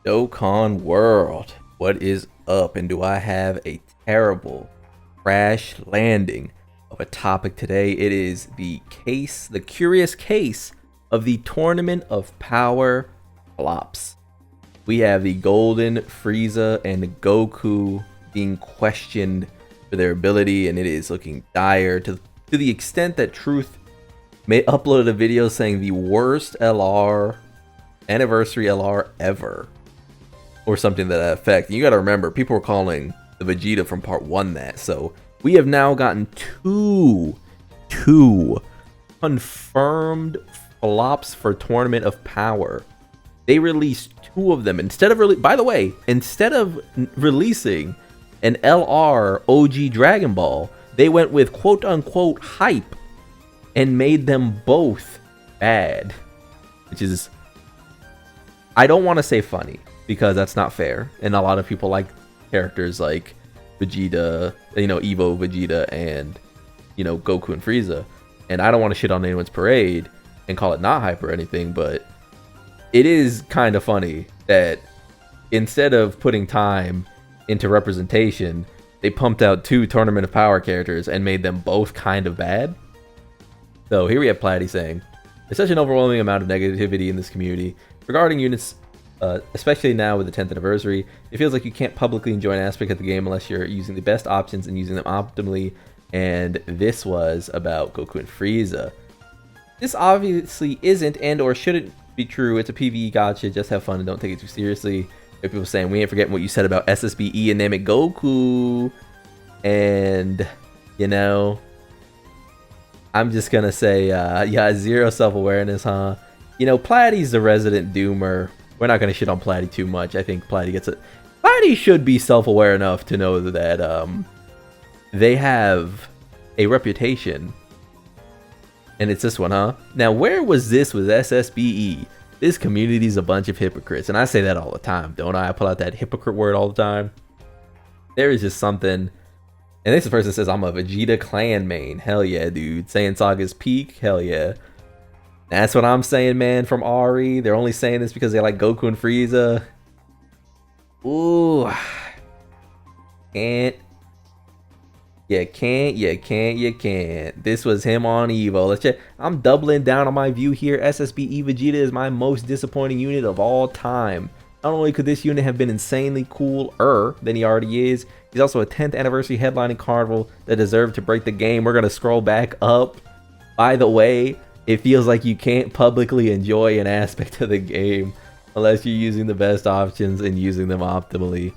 Dokkan World, what is up? And do I have a terrible crash landing of a topic today? It is the curious case of the Tournament of Power flops. We have the Golden Frieza and Goku being questioned for their ability, and it is looking dire to the extent that Truth may upload a video saying the worst anniversary LR ever, or something to that effect. And you got to remember, people were calling the Vegeta from part 1 that. So we have now gotten two confirmed flops for Tournament of Power. They released 2 of them instead of releasing an LR OG Dragon Ball, they went with quote unquote hype and made them both bad, which is, I don't want to say funny, because that's not fair, and a lot of people like characters like Vegeta, Evo Vegeta, and Goku and Frieza, and I don't want to shit on anyone's parade and call it not hype or anything, but it is kind of funny that instead of putting time into representation, they pumped out 2 Tournament of Power characters and made them both kind of bad. So here we have Platty saying, "There's such an overwhelming amount of negativity in this community regarding units, especially now with the 10th anniversary. It feels like you can't publicly enjoy an aspect of the game unless you're using the best options and using them optimally." And this was about Goku and Frieza. This obviously isn't and or shouldn't be true. It's a PvE gotcha. Just have fun and don't take it too seriously. There are people saying, "We ain't forgetting what you said about SSBE and name it Goku." And I'm just gonna say, yeah, zero self-awareness, huh? Platty's the resident doomer. We're not gonna shit on Platty too much. I think Platty gets it. Platty should be self-aware enough to know that they have a reputation, and it's this one, huh? Now, where was this with SSBE? This community's a bunch of hypocrites, and I say that all the time, don't I? I pull out that hypocrite word all the time. There is just something. And this person says, "I'm a Vegeta clan main." Hell yeah, dude. Saiyan Saga's peak. Hell yeah. That's what I'm saying, man, from Ari. They're only saying this because they like Goku and Frieza. Ooh. Can't. You can't. This was him on Evo. Let's check. I'm doubling down on my view here. SSBE Vegeta is my most disappointing unit of all time. Not only could this unit have been insanely cooler than he already is, he's also a 10th anniversary headlining Carnival that deserved to break the game. We're going to scroll back up. By the way, it feels like you can't publicly enjoy an aspect of the game unless you're using the best options and using them optimally.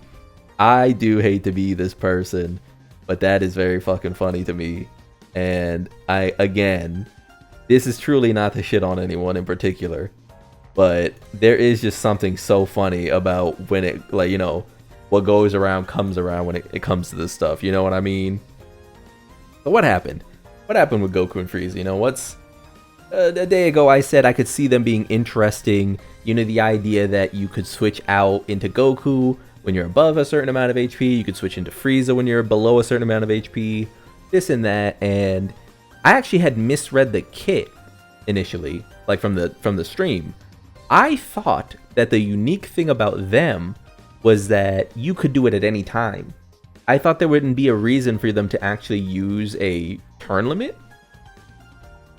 I do hate to be this person, but that is very fucking funny to me. And again, this is truly not to shit on anyone in particular, but there is just something so funny about when it, what goes around comes around when it comes to this stuff. You know what I mean? So what happened? What happened with Goku and Frieza? A day ago I said I could see them being interesting. The idea that you could switch out into Goku when you're above a certain amount of HP. You could switch into Frieza when you're below a certain amount of HP. This and that. And I actually had misread the kit initially, like from the stream. I thought that the unique thing about them was that you could do it at any time. I thought there wouldn't be a reason for them to actually use a turn limit.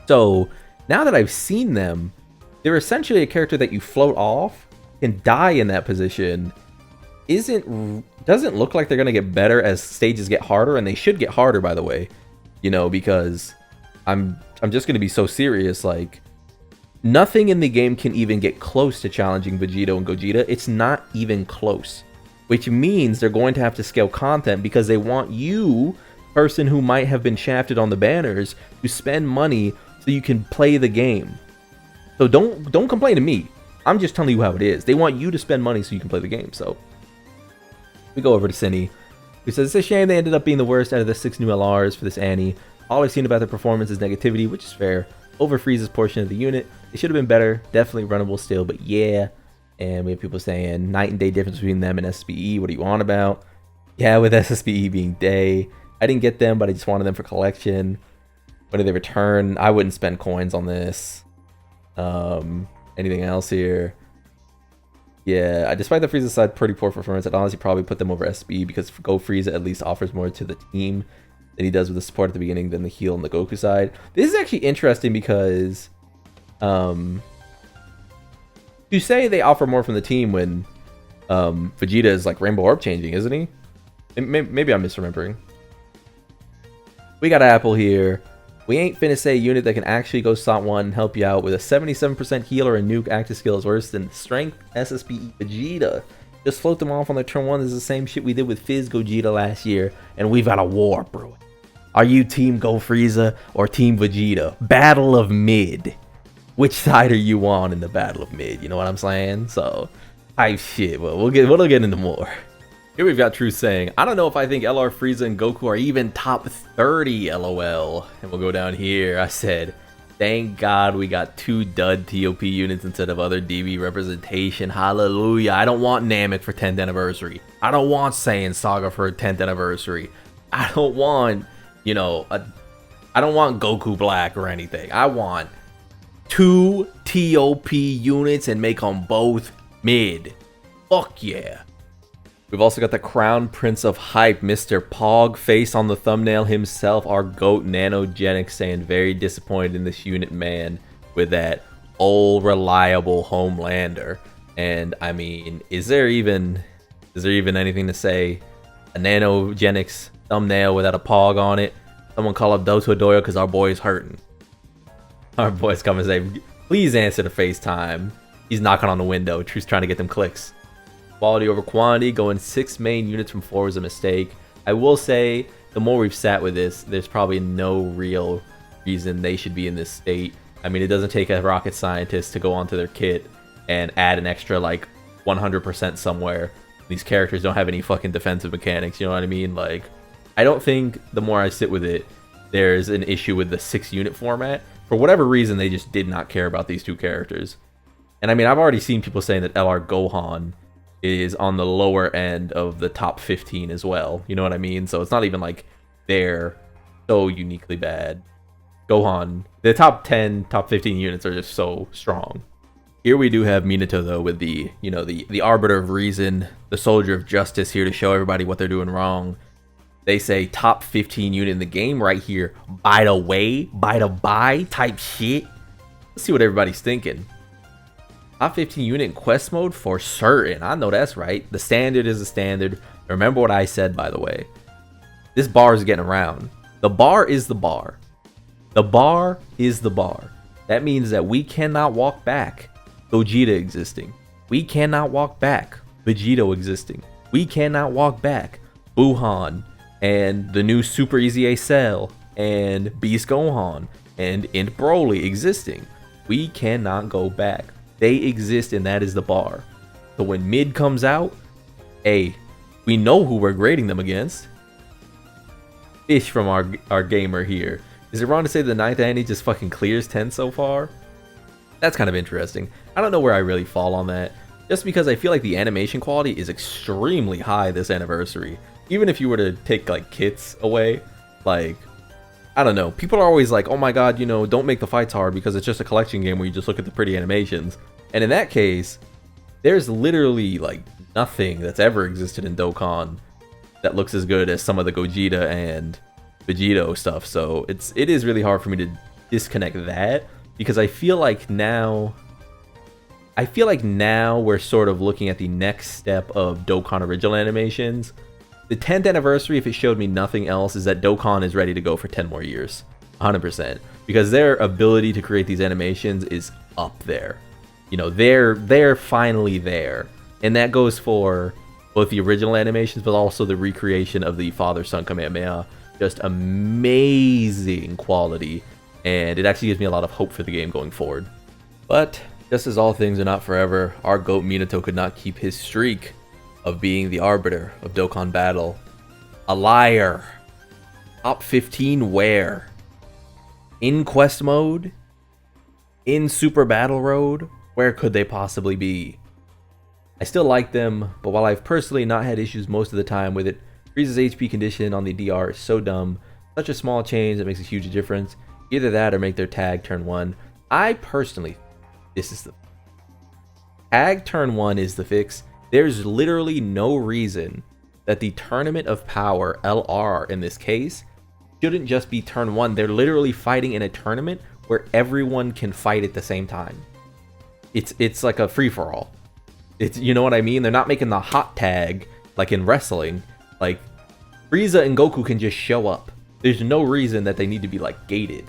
So now that I've seen them, they're essentially a character that you float off and die in that position. Doesn't look like they're gonna get better as stages get harder, and they should get harder, by the way. Because I'm just gonna be so serious, like, nothing in the game can even get close to challenging Vegito and Gogeta. It's not even close, which means they're going to have to scale content because they want you, person who might have been shafted on the banners, to spend money so you can play the game. So don't complain to me. I'm just telling you how it is. They want you to spend money so you can play the game. So we go over to Cinny, who says, "It's a shame they ended up being the worst out of the 6 new LRs for this Annie. All I've seen about their performance is negativity, which is fair. Over Frieza's portion of the unit. It should have been better. Definitely runnable still, but yeah." And we have people saying, "Night and day difference between them and SSBE. What are you on about?" Yeah, with SSBE being day. I didn't get them, but I just wanted them for collection. When do they return? I wouldn't spend coins on this. Anything else here? Yeah, despite the Frieza side pretty poor performance, I'd honestly probably put them over SB because Go Frieza at least offers more to the team than he does with the support at the beginning than the heal on the Goku side. This is actually interesting because to say they offer more from the team when Vegeta is like Rainbow Orb changing, isn't he? Maybe I'm misremembering. We got Apple here. We ain't finna say a unit that can actually go slot 1 and help you out with a 77% healer and nuke active skill is worse than Strength SSBE Vegeta. Just float them off on their turn 1. This is the same shit we did with Fizz Gogeta last year, and we've got a war brewing. Are you Team Go Frieza or Team Vegeta? Battle of Mid. Which side are you on in the Battle of Mid? You know what I'm saying? So, hype shit. Well, we'll get into more. Here we've got True saying, I don't know if I think LR Frieza and Goku are even top 30 LOL. And we'll go down here. I said, thank God we got 2 dud TOP units instead of other DB representation. Hallelujah. I don't want Namek for 10th anniversary. I don't want Saiyan Saga for 10th anniversary. I don't want, you know, I don't want Goku Black or anything. I want 2 TOP units and make them both mid. Fuck yeah. We've also got the Crown Prince of Hype, Mr. Pog Face on the thumbnail himself, our GOAT Nanogenic, saying very disappointed in this unit, man, with that old reliable Homelander. And I mean, is there even anything to say? A Nanogenics thumbnail without a Pog on it? Someone call up Doto Doyo because our boy's hurting. Our boy's coming and say, please answer the FaceTime. He's knocking on the window. True's trying to get them clicks. Quality over quantity, going 6 main units from 4 was a mistake. I will say, the more we've sat with this, there's probably no real reason they should be in this state. I mean, it doesn't take a rocket scientist to go onto their kit and add an extra, like, 100% somewhere. These characters don't have any fucking defensive mechanics, you know what I mean? Like, I don't think the more I sit with it, there's an issue with the 6-unit format. For whatever reason, they just did not care about these 2 characters. And I mean, I've already seen people saying that LR Gohan is on the lower end of the top 15 as well. You know what I mean? So it's not even like they're so uniquely bad. Gohan, the top 10, top 15 units are just so strong. Here we do have Minato though with the, you know, the arbiter of reason, the soldier of justice here to show everybody what they're doing wrong. They say top 15 unit in the game right here. By the way, by the by type shit. Let's see what everybody's thinking. Top 15 unit in quest mode for certain. I know that's right. The standard is the standard. Remember what I said, by the way. This bar is getting around. The bar is the bar. The bar is the bar. That means that we cannot walk back Gogeta existing. We cannot walk back Vegito existing. We cannot walk back Gohan and the new Super Easy A Cell and Beast Gohan and Int Broly existing. We cannot go back. They exist, and that is the bar. So when mid comes out, hey, we know who we're grading them against. Fish from our gamer here. Is it wrong to say the 9th Annie just fucking clears 10 so far? That's kind of interesting. I don't know where I really fall on that. Just because I feel like the animation quality is extremely high this anniversary. Even if you were to take like kits away, like, I don't know. People are always like, oh my god, you know, don't make the fights hard because it's just a collection game where you just look at the pretty animations. And in that case, there's literally like nothing that's ever existed in Dokkan that looks as good as some of the Gogeta and Vegito stuff. So it is really hard for me to disconnect that because I feel like now we're sort of looking at the next step of Dokkan original animations. The 10th anniversary, if it showed me nothing else, is that Dokkan is ready to go for 10 more years. 100%. Because their ability to create these animations is up there. You know, they're finally there. And that goes for both the original animations, but also the recreation of the Father-Son Kamehameha. Just amazing quality. And it actually gives me a lot of hope for the game going forward. But, just as all things are not forever, our GOAT Minato could not keep his streak of being the arbiter of Dokkan Battle. A liar. Top 15 where? In quest mode? In Super Battle Road? Where could they possibly be? I still like them, but while I've personally not had issues most of the time with it, Frieza's HP condition on the DR is so dumb. Such a small change that makes a huge difference. Either that or make their tag turn 1. I personally, this is the Ag turn 1 is the fix. There's literally no reason that the Tournament of Power, LR in this case, shouldn't just be turn 1. They're literally fighting in a tournament where everyone can fight at the same time. It's like a free-for-all. You know what I mean? They're not making the hot tag like in wrestling. Like, Frieza and Goku can just show up. There's no reason that they need to be like gated.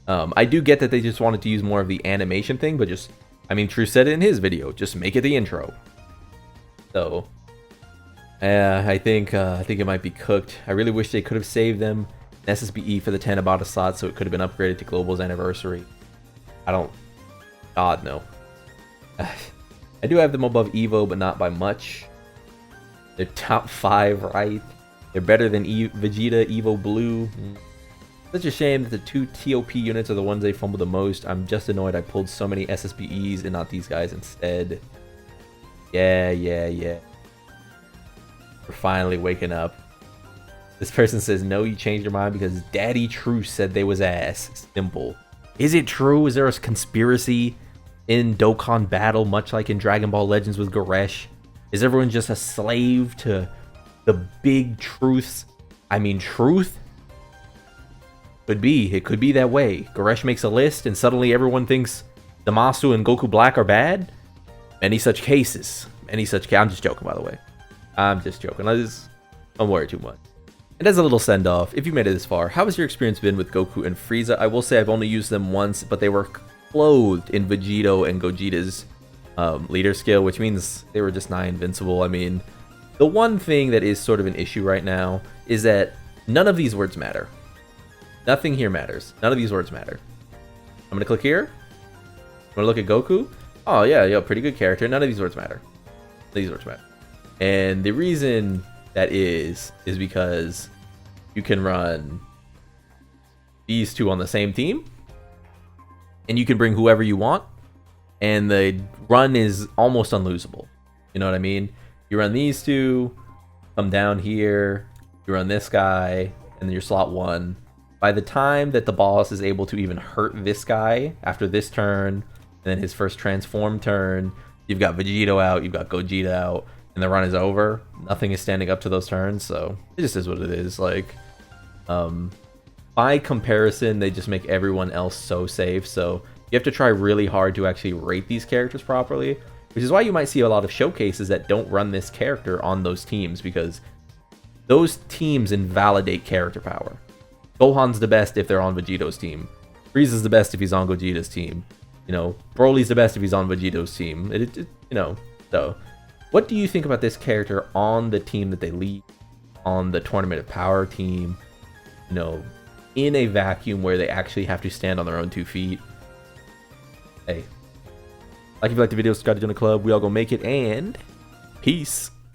I do get that they just wanted to use more of the animation thing, but just, I mean, True said it in his video, just make it the intro. So, I think it might be cooked. I really wish they could have saved them an SSBE for the 10 Abata slot, so it could have been upgraded to Global's anniversary. God no. I do have them above Evo, but not by much. They're top 5, right? They're better than Vegeta, Evo Blue. Such a shame that the 2 TOP units are the ones they fumble the most. I'm just annoyed I pulled so many SSBEs and not these guys instead. Yeah. We're finally waking up. This person says, no, you changed your mind because Daddy True said they was ass. Simple. Is it true? Is there a conspiracy in Dokkan Battle, much like in Dragon Ball Legends with Goresh? Is everyone just a slave to the big truths? I mean, truth? Could be. It could be that way. Goresh makes a list and suddenly everyone thinks Damasu and Goku Black are bad? Many such cases. I'm just joking, by the way. I'm just joking. Don't worry too much. And as a little send-off, if you made it this far, how has your experience been with Goku and Frieza? I will say I've only used them once, but they were clothed in Vegito and Gogeta's leader skill, which means they were just nigh invincible. I mean, the one thing that is sort of an issue right now is that none of these words matter. Nothing here matters. None of these words matter. I'm going to click here. I'm going to look at Goku. Oh, yeah, pretty good character. None of these words matter. None of these words matter. And the reason that is because you can run these two on the same team, and you can bring whoever you want, and the run is almost unlosable. You know what I mean? You run these two, come down here, you run this guy, and then your slot 1. By the time that the boss is able to even hurt this guy after this turn, and then his first transform turn, you've got Vegito out, you've got Gogeta out, and the run is over. Nothing is standing up to those turns, so it just is what it is. Like, by comparison, they just make everyone else so safe, so you have to try really hard to actually rate these characters properly, which is why you might see a lot of showcases that don't run this character on those teams, because those teams invalidate character power. Gohan's the best if they're on Vegito's team. Frieza's the best if he's on Gogeta's team. You know, Broly's the best if he's on Vegito's team. You know, so what do you think about this character on the team that they lead, on the Tournament of Power team, you know, in a vacuum where they actually have to stand on their own 2 feet? Hey, like if you like the video, subscribe to join the club. We all gonna make it, and peace.